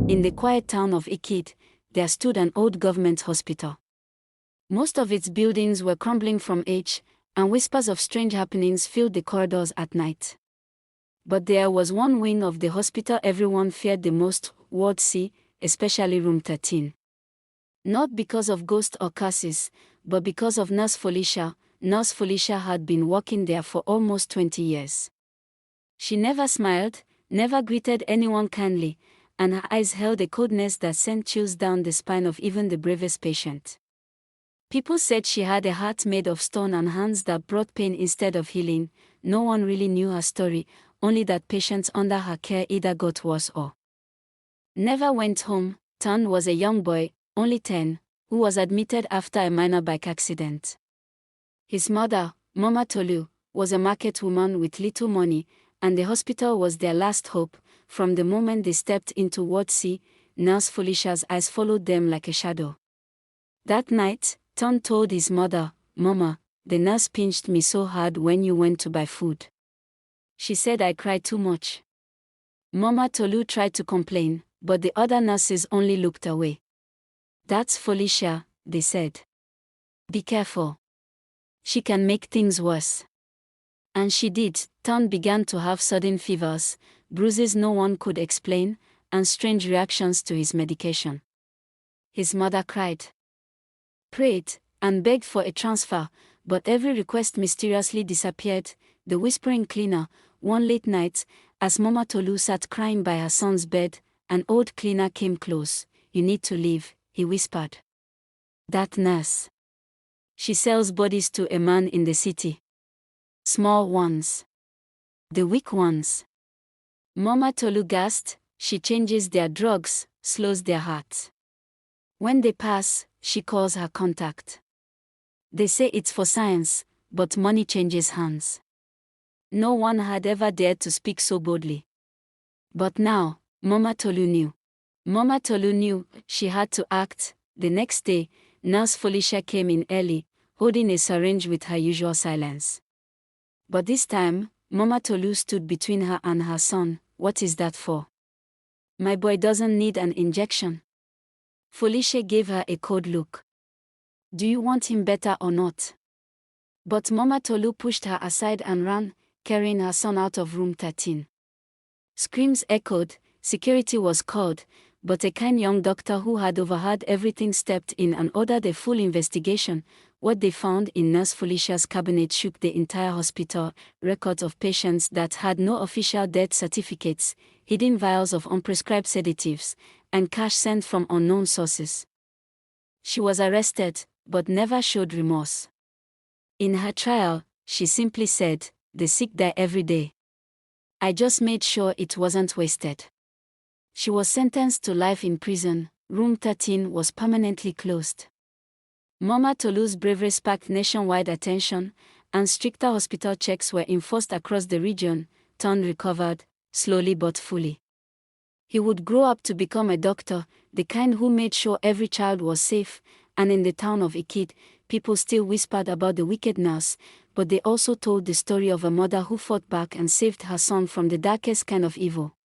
In the quiet town of Ikit, there stood an old government hospital. Most of its buildings were crumbling from age, and whispers of strange happenings filled the corridors at night. But there was one wing of the hospital everyone feared the most, Ward C, especially room 13. Not because of ghosts or curses, but because of Nurse Felicia. Nurse Felicia had been working there for almost 20 years. She never smiled, never greeted anyone kindly, and her eyes held a coldness that sent chills down the spine of even the bravest patient. People said she had a heart made of stone and hands that brought pain instead of healing. No one really knew her story, only that patients under her care either got worse or never went home. Tan was a young boy, only 10, who was admitted after a minor bike accident. His mother, Mama Tolu, was a market woman with little money, and the hospital was their last hope. From the moment they stepped into Ward C, Nurse Felicia's eyes followed them like a shadow. That night, Tan told his mother, "Mama, the nurse pinched me so hard when you went to buy food. She said I cried too much." Mama Tolu tried to complain, but the other nurses only looked away. "That's Felicia," they said. "Be careful. She can make things worse." And she did. Tan began to have sudden fevers, bruises no one could explain, and strange reactions to his medication. His mother cried, prayed, and begged for a transfer, but every request mysteriously disappeared. The whispering cleaner, one late night, as Mama Tolu sat crying by her son's bed, an old cleaner came close. "You need to leave," he whispered. "That nurse. She sells bodies to a man in the city. Small ones. The weak ones." Mama Tolu gasped. "She changes their drugs, slows their hearts. When they pass, she calls her contact. They say it's for science, but money changes hands." No one had ever dared to speak so boldly. But now, Mama Tolu knew. Mama Tolu knew she had to act. The next day, Nurse Felicia came in early, holding a syringe with her usual silence. But this time, Mama Tolu stood between her and her son. "What is that for? My boy doesn't need an injection." Felicia gave her a cold look. "Do you want him better or not?" But Mama Tolu pushed her aside and ran, carrying her son out of room 13. Screams echoed, security was called, but a kind young doctor who had overheard everything stepped in and ordered a full investigation. What they found in Nurse Felicia's cabinet shook the entire hospital: records of patients that had no official death certificates, hidden vials of unprescribed sedatives, and cash sent from unknown sources. She was arrested, but never showed remorse. In her trial, she simply said, "The sick die every day. I just made sure it wasn't wasted." She was sentenced to life in prison. Room 13 was permanently closed. Mama Tolu's bravery sparked nationwide attention, and stricter hospital checks were enforced across the region. Tan recovered, slowly but fully. He would grow up to become a doctor, the kind who made sure every child was safe, and in the town of Ikit, people still whispered about the wicked nurse, but they also told the story of a mother who fought back and saved her son from the darkest kind of evil.